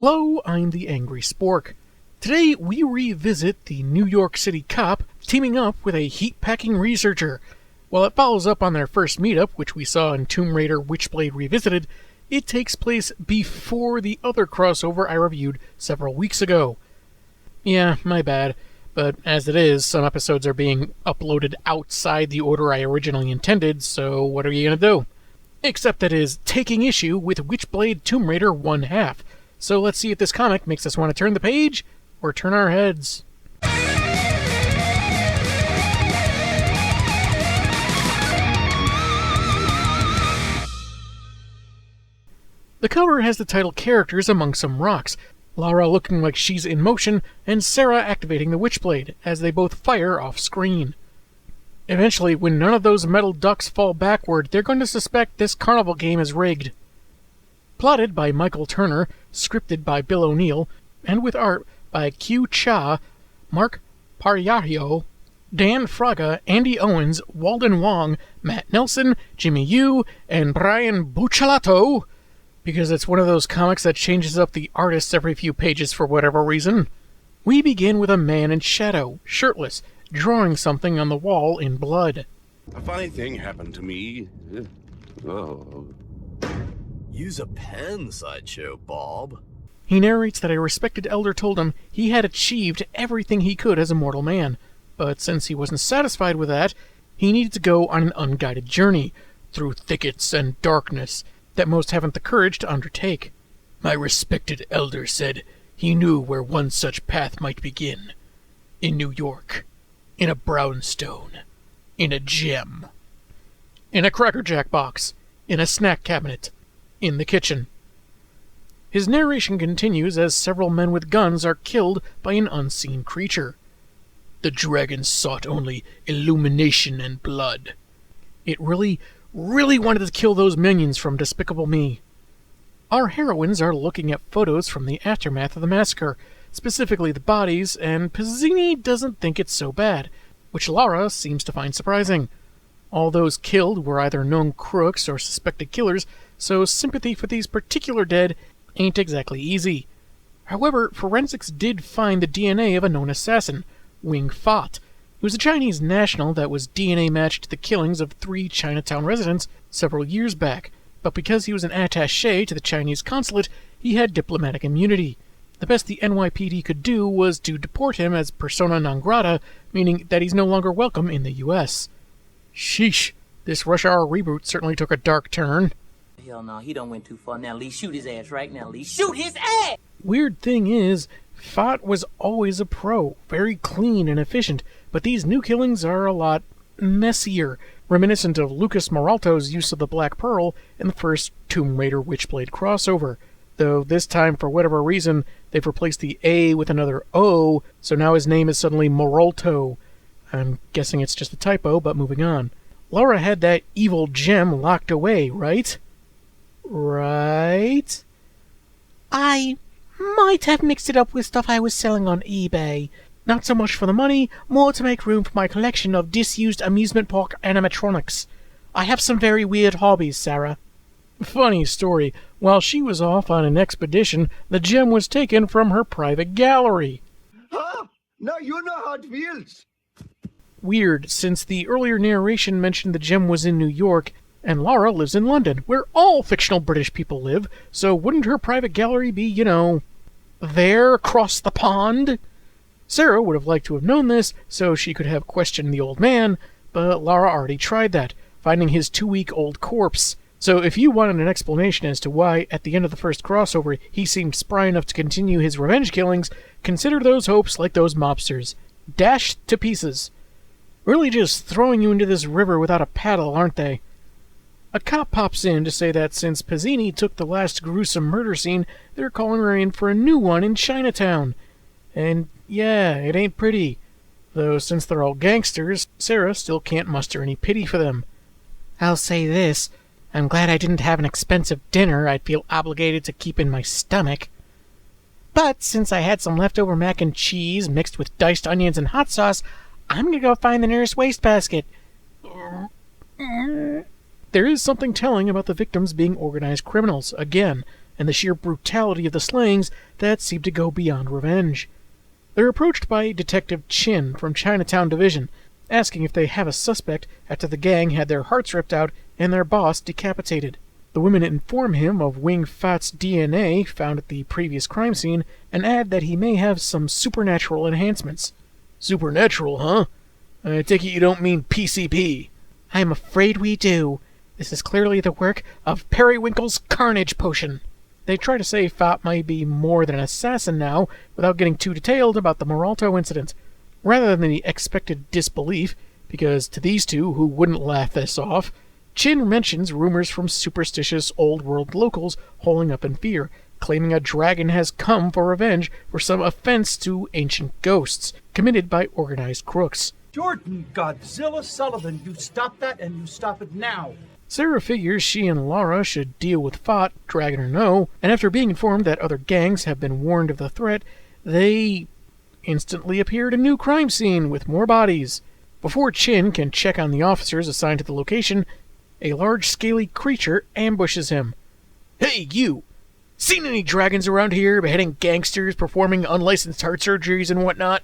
Hello, I'm the Angry Spork. Today we revisit the New York City cop teaming up with a heat-packing researcher. While it follows up on their first meetup, which we saw in Tomb Raider Witchblade Revisited, it takes place before the other crossover I reviewed several weeks ago. Yeah, my bad, but as it is, some episodes are being uploaded outside the order I originally intended, so what are you gonna do? Except that is taking issue with Witchblade Tomb Raider 1/2. So let's see if this comic makes us want to turn the page, or turn our heads. The cover has the title characters among some rocks, Lara looking like she's in motion, and Sara activating the Witchblade, as they both fire off-screen. Eventually, when none of those metal ducks fall backward, they're going to suspect this carnival game is rigged. Plotted by Michael Turner, scripted by Bill O'Neill, and with art by Q Cha, Mark Paryario, Dan Fraga, Andy Owens, Walden Wong, Matt Nelson, Jimmy Yu, and Brian Buccellato, because it's one of those comics that changes up the artists every few pages for whatever reason. We begin with a man in shadow, shirtless, drawing something on the wall in blood. A funny thing happened to me. Oh. Use a pen, Sideshow Bob. He narrates that a respected elder told him he had achieved everything he could as a mortal man, but since he wasn't satisfied with that, he needed to go on an unguided journey, through thickets and darkness, that most haven't the courage to undertake. My respected elder said he knew where one such path might begin. In New York. In a brownstone. In a gem. In a Cracker Jack box. In a snack cabinet. In the kitchen. His narration continues as several men with guns are killed by an unseen creature. The dragon sought only illumination and blood. It really wanted to kill those minions from Despicable Me. Our heroines are looking at photos from the aftermath of the massacre, specifically the bodies, and Pezzini doesn't think it's so bad, which Lara seems to find surprising. All those killed were either known crooks or suspected killers, so sympathy for these particular dead ain't exactly easy. However, forensics did find the DNA of a known assassin, Wing Fat. He was a Chinese national that was DNA matched to the killings of 3 Chinatown residents several years back, but because he was an attaché to the Chinese consulate, he had diplomatic immunity. The best the NYPD could do was to deport him as persona non grata, meaning that he's no longer welcome in the U.S. Sheesh, this Rush Hour reboot certainly took a dark turn. Hell no, he done went too far. Now, Lee, shoot his ass right now, Lee. Shoot his ass! Weird thing is, Fat was always a pro, very clean and efficient, but these new killings are a lot messier, reminiscent of Lucas Maralto's use of the Black Pearl in the first Tomb Raider Witchblade crossover, though this time, for whatever reason, they've replaced the A with another O, so now his name is suddenly Moralto. I'm guessing it's just a typo, but moving on. Lara had that evil gem locked away, right? Right? I might have mixed it up with stuff I was selling on eBay. Not so much for the money, more to make room for my collection of disused amusement park animatronics. I have some very weird hobbies, Sara. Funny story. While she was off on an expedition, the gem was taken from her private gallery. Ah, now you know how it feels. Weird, since the earlier narration mentioned the gem was in New York, and Lara lives in London, where all fictional British people live, so wouldn't her private gallery be, there across the pond? Sara would have liked to have known this, so she could have questioned the old man, but Lara already tried that, finding his 2-week-old corpse. So if you wanted an explanation as to why, at the end of the first crossover, he seemed spry enough to continue his revenge killings, consider those hopes like those mobsters. Dashed to pieces. Really just throwing you into this river without a paddle, aren't they? A cop pops in to say that since Pezzini took the last gruesome murder scene, they're calling her in for a new one in Chinatown. And yeah, it ain't pretty. Though since they're all gangsters, Sara still can't muster any pity for them. I'll say this, I'm glad I didn't have an expensive dinner I'd feel obligated to keep in my stomach. But since I had some leftover mac and cheese mixed with diced onions and hot sauce, I'm gonna go find the nearest wastebasket. There is something telling about the victims being organized criminals, again, and the sheer brutality of the slayings that seem to go beyond revenge. They're approached by Detective Chin from Chinatown Division, asking if they have a suspect after the gang had their hearts ripped out and their boss decapitated. The women inform him of Wing Fat's DNA found at the previous crime scene and add that he may have some supernatural enhancements. Supernatural, huh? I take it you don't mean PCP. I'm afraid we do. This is clearly the work of Periwinkle's Carnage Potion. They try to say Fat might be more than an assassin now, without getting too detailed about the Moralto incident, rather than the expected disbelief, because to these two, who wouldn't laugh this off, Chin mentions rumors from superstitious old-world locals holding up in fear, claiming a dragon has come for revenge for some offense to ancient ghosts, committed by organized crooks. Jordan Godzilla Sullivan, you stop that and you stop it now. Sara figures she and Lara should deal with Fat, dragon or no, and after being informed that other gangs have been warned of the threat, they instantly appear at a new crime scene with more bodies. Before Chin can check on the officers assigned to the location, a large scaly creature ambushes him. Hey, you! Seen any dragons around here beheading gangsters, performing unlicensed heart surgeries and whatnot?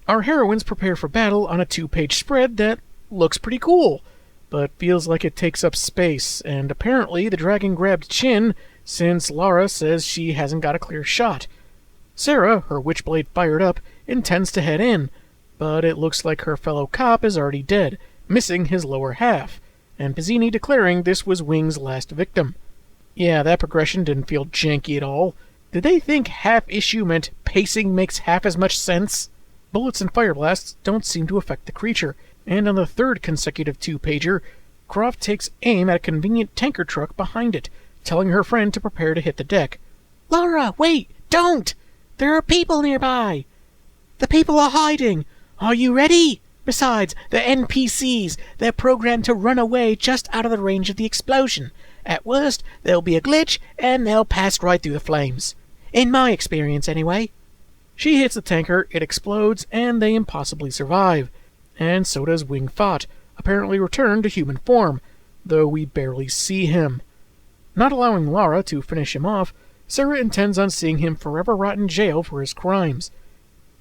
Our heroines prepare for battle on a 2-page spread that looks pretty cool, but feels like it takes up space, and apparently the dragon grabbed Chin since Lara says she hasn't got a clear shot. Sara, her Witchblade fired up, intends to head in, but it looks like her fellow cop is already dead, missing his lower half, and Pezzini declaring this was Wing's last victim. Yeah, that progression didn't feel janky at all. Did they think half issue meant pacing makes half as much sense? Bullets and fire blasts don't seem to affect the creature, and on the third consecutive 2-pager, Croft takes aim at a convenient tanker truck behind it, telling her friend to prepare to hit the deck. Lara, wait! Don't! There are people nearby! The people are hiding! Are you ready? Besides, the NPCs, they're programmed to run away just out of the range of the explosion. At worst, there'll be a glitch, and they'll pass right through the flames. In my experience, anyway. She hits the tanker, it explodes, and they impossibly survive. And so does Wing Fat, apparently returned to human form, though we barely see him. Not allowing Lara to finish him off, Sara intends on seeing him forever rot in jail for his crimes.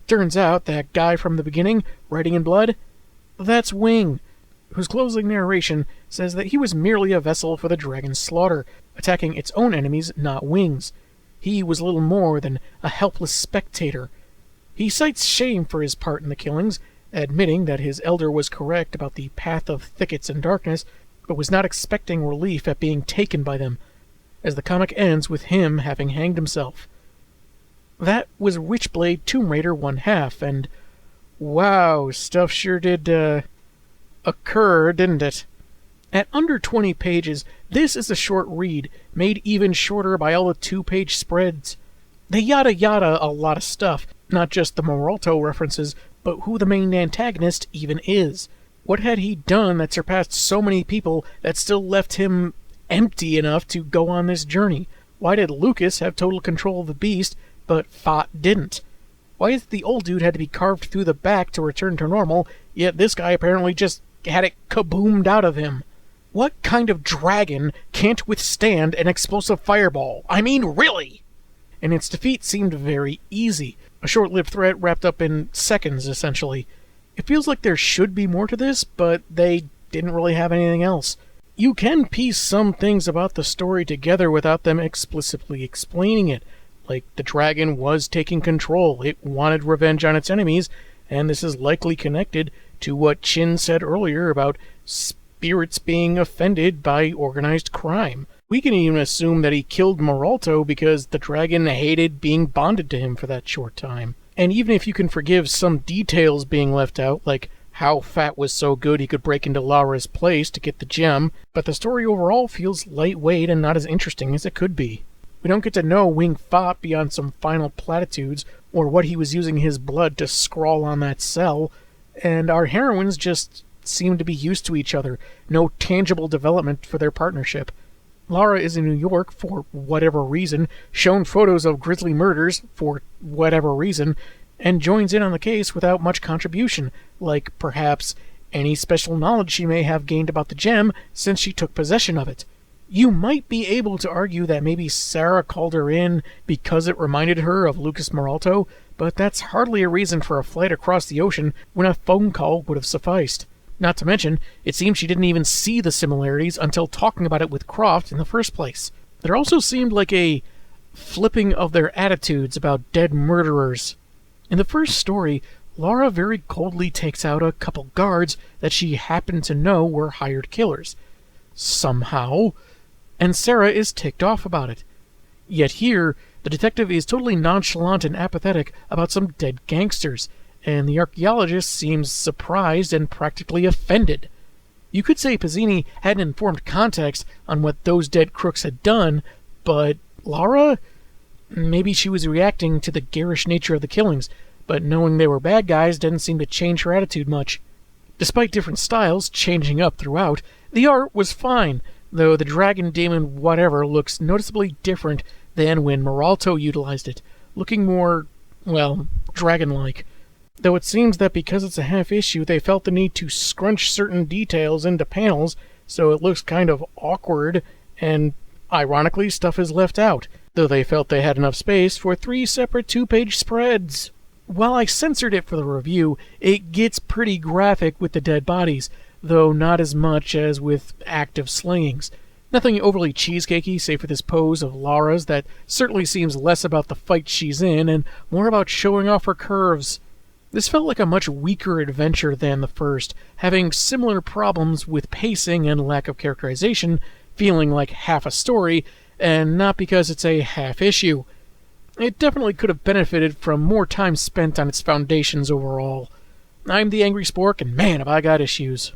Turns out that guy from the beginning, writing in blood, that's Wing, whose closing narration says that he was merely a vessel for the dragon's slaughter, attacking its own enemies, not Wing's. He was little more than a helpless spectator. He cites shame for his part in the killings, admitting that his elder was correct about the path of thickets and darkness, but was not expecting relief at being taken by them, as the comic ends with him having hanged himself. That was Witchblade Tomb Raider 1/2, and wow, stuff sure did occur, didn't it? At under 20 pages, this is a short read, made even shorter by all the 2-page spreads. They yada yada a lot of stuff, not just the Moralto references, but who the main antagonist even is. What had he done that surpassed so many people that still left him empty enough to go on this journey? Why did Lucas have total control of the beast, but Fat didn't? Why is it the old dude had to be carved through the back to return to normal, yet this guy apparently just had it kaboomed out of him? What kind of dragon can't withstand an explosive fireball? I mean, really? And its defeat seemed very easy. A short-lived threat wrapped up in seconds, essentially. It feels like there should be more to this, but they didn't really have anything else. You can piece some things about the story together without them explicitly explaining it. Like, the dragon was taking control, it wanted revenge on its enemies, and this is likely connected to what Chin said earlier about spirits being offended by organized crime. We can even assume that he killed Moralto because the dragon hated being bonded to him for that short time. And even if you can forgive some details being left out, like how Fat was so good he could break into Lara's place to get the gem, but the story overall feels lightweight and not as interesting as it could be. We don't get to know Wing Fat beyond some final platitudes, or what he was using his blood to scrawl on that cell, and our heroines just seem to be used to each other, no tangible development for their partnership. Lara is in New York for whatever reason, shown photos of grisly murders for whatever reason, and joins in on the case without much contribution, like perhaps any special knowledge she may have gained about the gem since she took possession of it. You might be able to argue that maybe Sara called her in because it reminded her of Lucas Maralto, but that's hardly a reason for a flight across the ocean when a phone call would have sufficed. Not to mention, it seems she didn't even see the similarities until talking about it with Croft in the first place. There also seemed like a flipping of their attitudes about dead murderers. In the first story, Lara very coldly takes out a couple guards that she happened to know were hired killers. Somehow. And Sara is ticked off about it. Yet here, the detective is totally nonchalant and apathetic about some dead gangsters, and the archaeologist seems surprised and practically offended. You could say Pezzini had an informed context on what those dead crooks had done, but Lara? Maybe she was reacting to the garish nature of the killings, but knowing they were bad guys didn't seem to change her attitude much. Despite different styles changing up throughout, the art was fine, though the dragon demon whatever looks noticeably different than when Maralto utilized it, looking more, well, dragon-like. Though it seems that because it's a half issue, they felt the need to scrunch certain details into panels, so it looks kind of awkward, and ironically, stuff is left out, though they felt they had enough space for 3 separate 2-page spreads. While I censored it for the review, it gets pretty graphic with the dead bodies, though not as much as with active slayings. Nothing overly cheesecakey, save for this pose of Lara's that certainly seems less about the fight she's in and more about showing off her curves. This felt like a much weaker adventure than the first, having similar problems with pacing and lack of characterization, feeling like half a story, and not because it's a half issue. It definitely could have benefited from more time spent on its foundations overall. I'm the Angry Spork, and man, have I got issues.